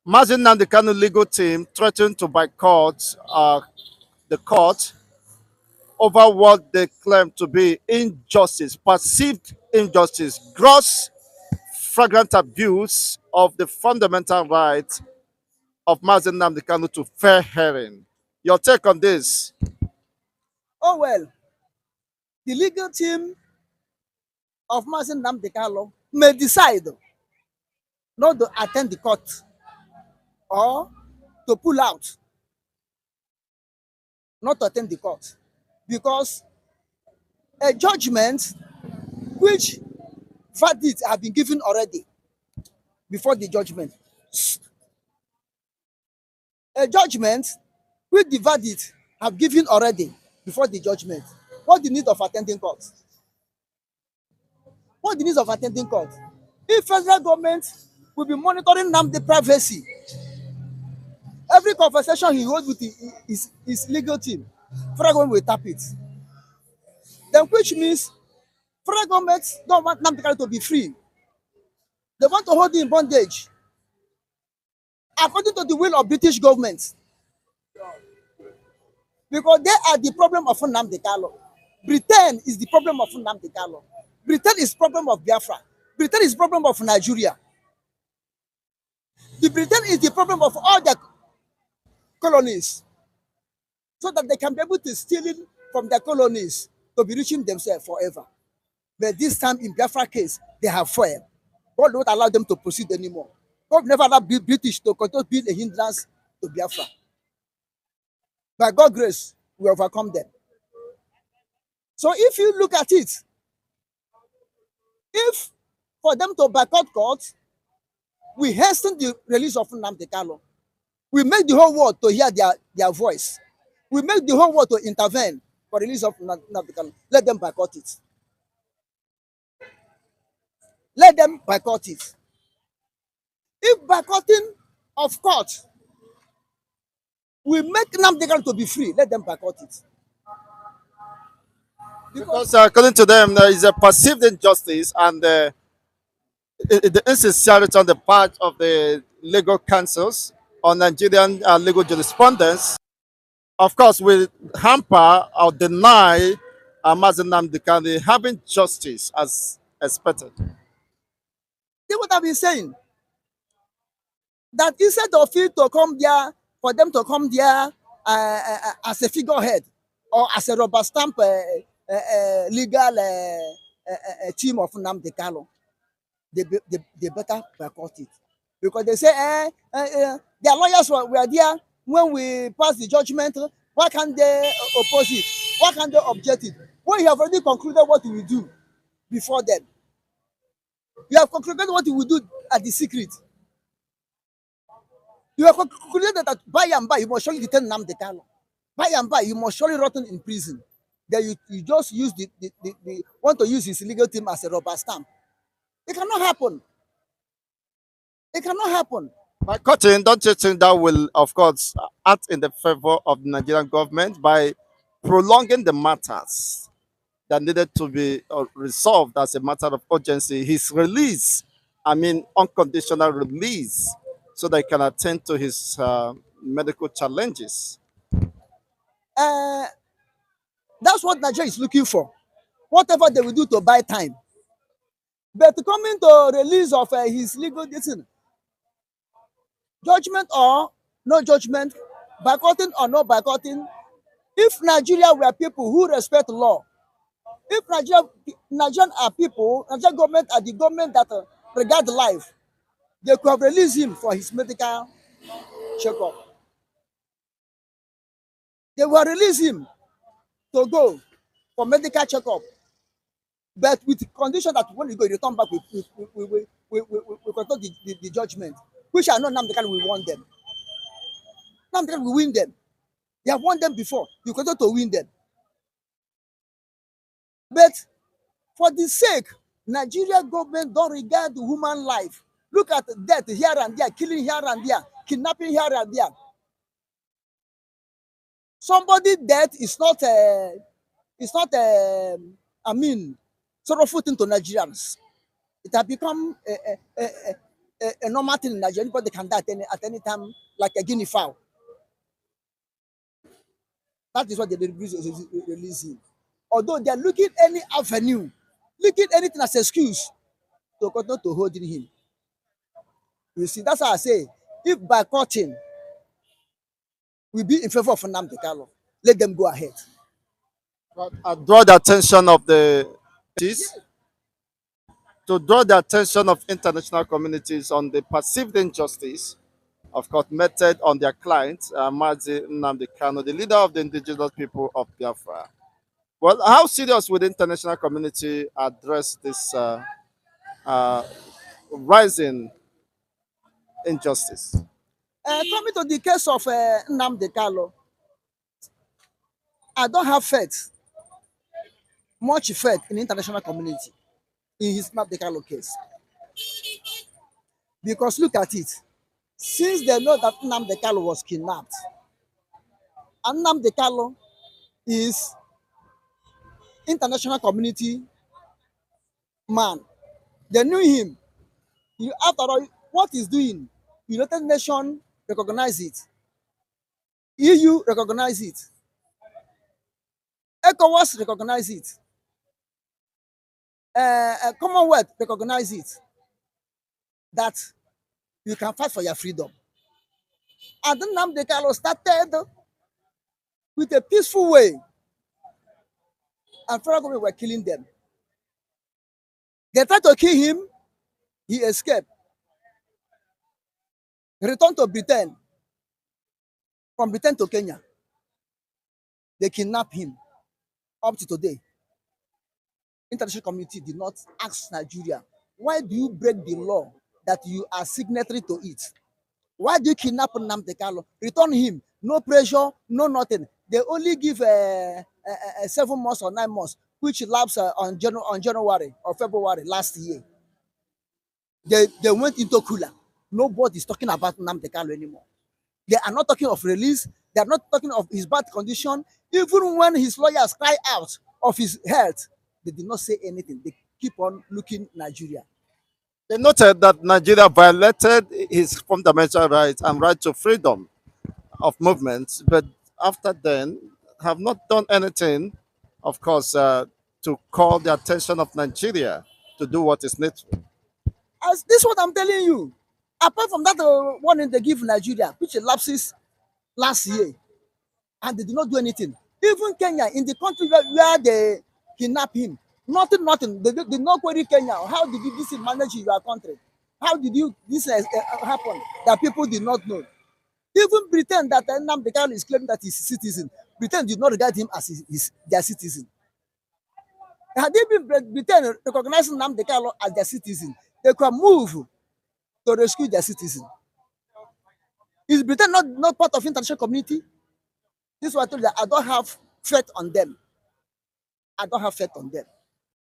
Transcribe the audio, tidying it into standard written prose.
Mazin Nnamdi Kanu legal team threatened to boycott the court over what they claim to be injustice, perceived injustice, gross, flagrant abuse of the fundamental right of Mazin Nnamdi Kanu to fair hearing. Your take on this? Oh well, the legal team of Mazen Nnamdi may decide not to attend the court or to pull out, not to attend the court, because a judgment which verdict have been given already before the judgment. A judgment which the verdict have given already before the judgment. What the need of attending court? What the need of attending court? If federal government will be monitoring Nnamdi privacy, every conversation he holds with his legal team, federal government will tap it. Then which means federal government don't want Nnamdi to be free. They want to hold him in bondage. According to the will of British government, because they are the problem of Nnamdi Kanu. Britain is the problem of Nnamdi Kanu. Britain is problem of Biafra. Britain is problem of Nigeria. The Britain is the problem of all the colonies, so that they can be able to steal it from their colonies to be reaching themselves forever. But this time in Biafra case, they have failed. God won't allow them to proceed anymore. God never allowed British to continue to be a hindrance to Biafra. By God's grace, we overcome them. So if you look at it, if for them to boycott court, we hasten the release of Nnamdi Kanu. We make the whole world to hear their voice. We make the whole world to intervene for release of Nnamdi Kanu. Let them boycott it. Let them boycott it. If boycotting of court will make Nnamdi Kanu to be free, let them boycott it. Because according to them, there is a perceived injustice and the insincerity on the part of the legal councils on Nigerian legal jurisprudence, of course, will hamper or deny Mazen Nnamdi Kanu having justice as expected. See what I've been saying? That instead of it to come there, for them to come there as a figurehead or as a rubber stamp legal team of Nnamdi Kanu, they better boycott it. Because they say, their lawyers were there when we passed the judgment. Why can't they oppose it? Why can't they object it? When you have already concluded what you will do before then. You have concluded what you will do at the secret. You have concluded that by and by you must surely detain Nnamdi Kanu. By and by you must surely rotten in prison. Then you just use the want to use his legal team as a rubber stamp. It cannot happen. It cannot happen. By cutting, don't you think that will, of course, act in the favor of the Nigerian government by prolonging the matters that needed to be resolved as a matter of urgency? His release, I mean, unconditional release, so that he can attend to his medical challenges. Uh, that's what Nigeria is looking for. Whatever they will do to buy time. But coming to release of his legal decision, judgment or no judgment, boycotting or no boycotting, if Nigeria were people who respect law, if Nigerian are people, Nigerian government are the government that regard life, they could have released him for his medical checkup. They will release him to go for medical checkup, but with the condition that when we go, return back, we control the judgment, which I know Nnamdi Kanu will won them. Nnamdi Kanu will win them. They have won them before. You continue to win them. But for the sake, Nigeria government don't regard human life. Look at death here and there, killing here and there, kidnapping here and there. Somebody death is not I mean, sorrowful thing to Nigerians. It has become a normal thing in Nigeria. Anybody can die at any time, like a guinea fowl. That is what they release him. Although they are looking any avenue, looking anything as excuse to continue to hold him. You see, that's how I say, if boycotting will be in favor of Nnamdi Kanu, let them go ahead. But I draw the attention of to draw the attention of international communities on the perceived injustice of court meted on their client, Mazi Nnamdi Kanu, the leader of the indigenous people of Biafra. Well, how serious would the international community address this uh, rising injustice? Coming to the case of Nnamdi Kanu, I don't have faith, much faith in the international community in his Nnamdi Kanu case. Because look at it, since they know that Nnamdi Kanu was kidnapped, and Nnamdi Kanu is international community man, they knew him. You, after all, what he's doing, United Nations recognize it, EU recognize it, ECOWAS recognize it, Commonwealth recognize it, that you can fight for your freedom. And then Nnamdi Kanu started with a peaceful way, and federal government were killing them. They tried to kill him, he escaped, returned to Britain, from Britain to Kenya. They kidnapped him. Up to today, international community did not ask Nigeria, why do you break the law that you are signatory to it? Why do you kidnap Nnamdi Kanu? Return him. No pressure, no nothing. They only give 7 months or 9 months, which lapsed on January or February last year. They went into cooler. Nobody's talking about Nnamdi Kanu anymore. They are not talking of release. They are not talking of his bad condition. Even when his lawyers cry out of his health, they did not say anything. They keep on looking Nigeria. They noted that Nigeria violated his fundamental rights and right to freedom of movement, but after then have not done anything, of course, to call the attention of Nigeria to do what is needful. As this is what I'm telling you. Apart from that warning they give Nigeria, which elapses last year, and they did not do anything. Even Kenya, in the country where they kidnap him, nothing. They did not query Kenya. How did you this manage in your country? How did you this happen that people did not know? Even Britain, that Nnamdi Kanu is claiming that he's a citizen, Britain did not regard him as their citizen. Had they been Britain recognizing Nnamdi Kanu as their citizen, they could move to rescue their citizen. Is Britain not part of international community? This is what I told you. I don't have faith on them. I don't have faith on them.